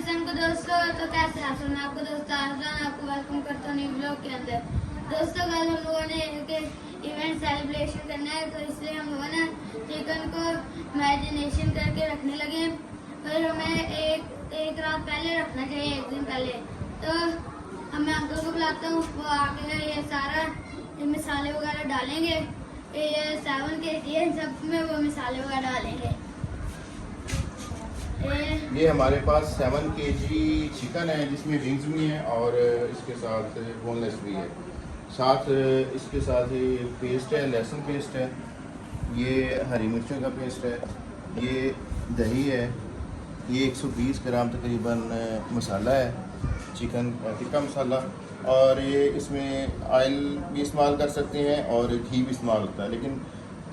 को दोस्तों, तो कैसे आप सब? मैं आपको दोस्तों आसान आपको वेलकम करता हूँ न्यू ब्लॉग के अंदर। दोस्तों कल हम लोगों ने एक इवेंट सेलिब्रेशन करना है, तो इसलिए हम लोगों ने चिकन को मैरिनेशन करके रखने लगे। फिर हमें एक रात पहले रखना चाहिए, एक दिन पहले। तो अब मैं अंकल को बुलाता हूँ, वो आके ये सारा ये मसाले वगैरह डालेंगे। ये 7 kg है, सब में वो मसाले वगैरह डालेंगे। ये हमारे पास 7 kg चिकन है, जिसमें विंग्स भी हैं और इसके साथ बोनलेस भी है। साथ इसके साथ ये पेस्ट है, लहसुन पेस्ट है, ये हरी मिर्चों का पेस्ट है, ये दही है, ये 120 ग्राम तकरीबन मसाला है, चिकन टिक्का मसाला। और ये इसमें ऑयल भी इस्तेमाल कर सकते हैं और घी भी इस्तेमाल होता है, लेकिन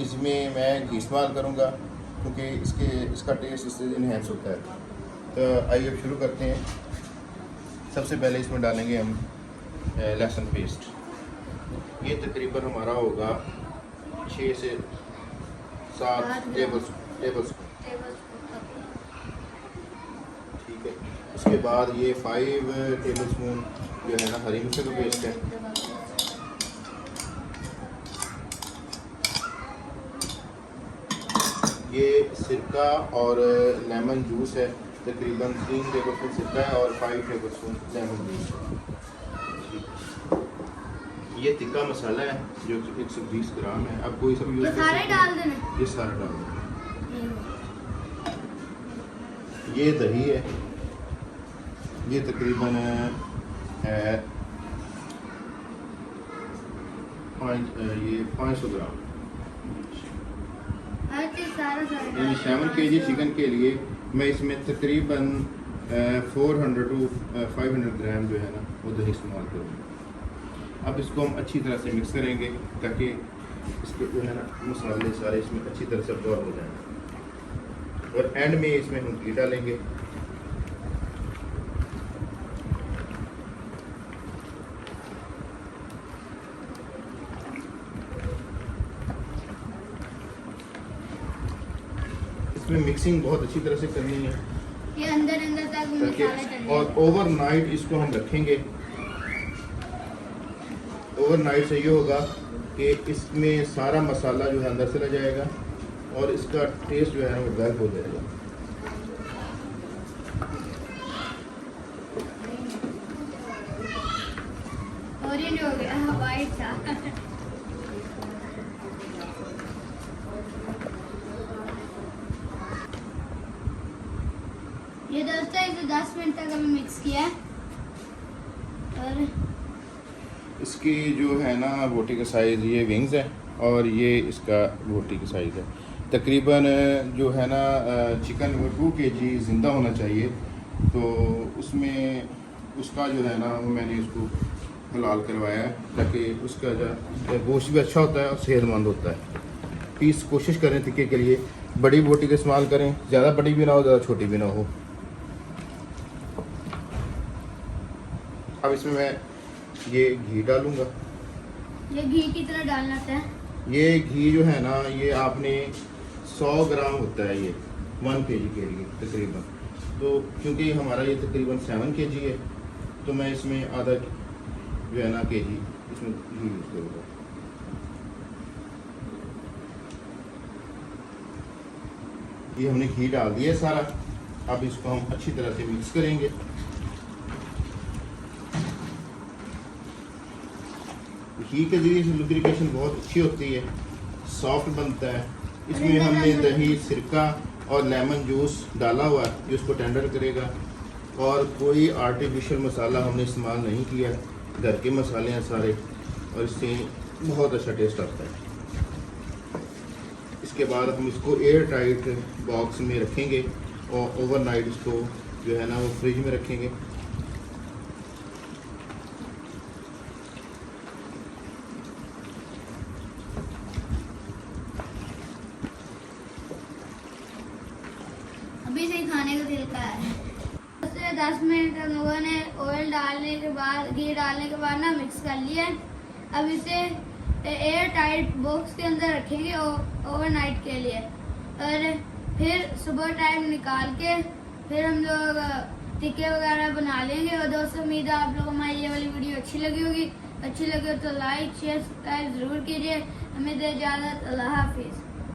इसमें मैं घी इस्तेमाल करूँगा क्योंकि इसका टेस्ट इससे इन्हेंस होता है। तो आइए अब शुरू करते हैं। सबसे पहले इसमें डालेंगे हम लहसुन पेस्ट। ये तकरीबन हमारा होगा 6 से 7 टेबल स्पून। ठीक है। उसके बाद ये 5 टेबल स्पून जो है ना हरी मिर्च का पेस्ट है। ये सिरका और लेमन जूस है, तकरीबन 3 टेबल स्पून सिरका है और 5 टेबल स्पून लेमन जूस है। ये टिक्का मसाला है जो 120 ग्राम है। अब कोई सब यूज़ कर सकते हैं, डाल देना। ये सारा डाल देना। ये दही है, ये तकरीबन है 500 ग्राम। यानी 7 kg चिकन के लिए मैं इसमें तकरीबन 400 to 500 ग्राम जो है ना वो दही इस्तेमाल करूँगा। अब इसको हम अच्छी तरह से मिक्स करेंगे ताकि इसके जो है ना मसाले सारे इसमें अच्छी तरह से अब्जॉर्ब हो जाएंगे। और एंड में इसमें हम घी डालेंगे। इसमें मिक्सिंग बहुत अच्छी तरह से करनी है, ये अंदर तक मसाला चले। और ओवरनाइट इसको हम रखेंगे। ओवरनाइट से ये होगा कि इसमें सारा मसाला जो है अंदर चला जाएगा और इसका टेस्ट जो है ना वो डेवलप हो जाएगा। और ये हो गया वाइट था। ये दोस्तों इसे 10 मिनट तक हमें मिक्स किया है। और इसकी जो है ना बोटी का साइज़, ये विंग्स है और ये इसका बोटी का साइज़ है। तकरीबन जो है ना चिकन वो 2 kg ज़िंदा होना चाहिए, तो उसमें उसका जो है ना वो मैंने इसको हलाल करवाया है ताकि उसका जो गोश्त भी अच्छा होता है और सेहतमंद होता है। पीस कोशिश करें टिक्के के लिए बड़ी बोटी का इस्तेमाल करें, ज़्यादा बड़ी भी ना हो ज़्यादा छोटी भी ना हो। अब इसमें मैं ये घी डालूंगा। ये घी की तरह डालना है। ये घी जो है ना ये आपने 100 ग्राम होता है, ये 1 kg के लिए तकरीबन। तो क्योंकि हमारा ये तकरीबन 7 kg है तो मैं इसमें आधा जो है ना kg इसमें घी यूज़ करूँगा। ये हमने घी डाल दिया सारा। अब इसको हम अच्छी तरह से मिक्स करेंगे। घी के जरिए से लुब्रिकेशन बहुत अच्छी होती है, सॉफ्ट बनता है। इसमें हमने दही, सिरका और लेमन जूस डाला हुआ है जो इसको टेंडर करेगा। और कोई आर्टिफिशियल मसाला हमने इस्तेमाल नहीं किया, घर के मसाले हैं सारे और इससे बहुत अच्छा टेस्ट आता है। इसके बाद हम इसको एयर टाइट बॉक्स में रखेंगे और ओवरनाइट इसको जो है ना वो फ्रिज में रखेंगे। अभी से ही खाने का दिल कर है। 10 मिनट हम लोगों ने ऑयल डालने के बाद, घी डालने के बाद ना मिक्स कर लिया है। अब इसे एयर टाइट बॉक्स के अंदर रखेंगे ओवरनाइट के लिए। और फिर सुबह टाइम निकाल के फिर हम लोग टिक्के वगैरह बना लेंगे। और दोस्तों उम्मीद है आप लोगों को हमारी ये वाली वीडियो अच्छी लगी होगी। अच्छी लगे तो लाइक शेयर सब्सक्राइब ज़रूर कीजिए। हमें दे इजाज़त। अल्लाह हाफिज़।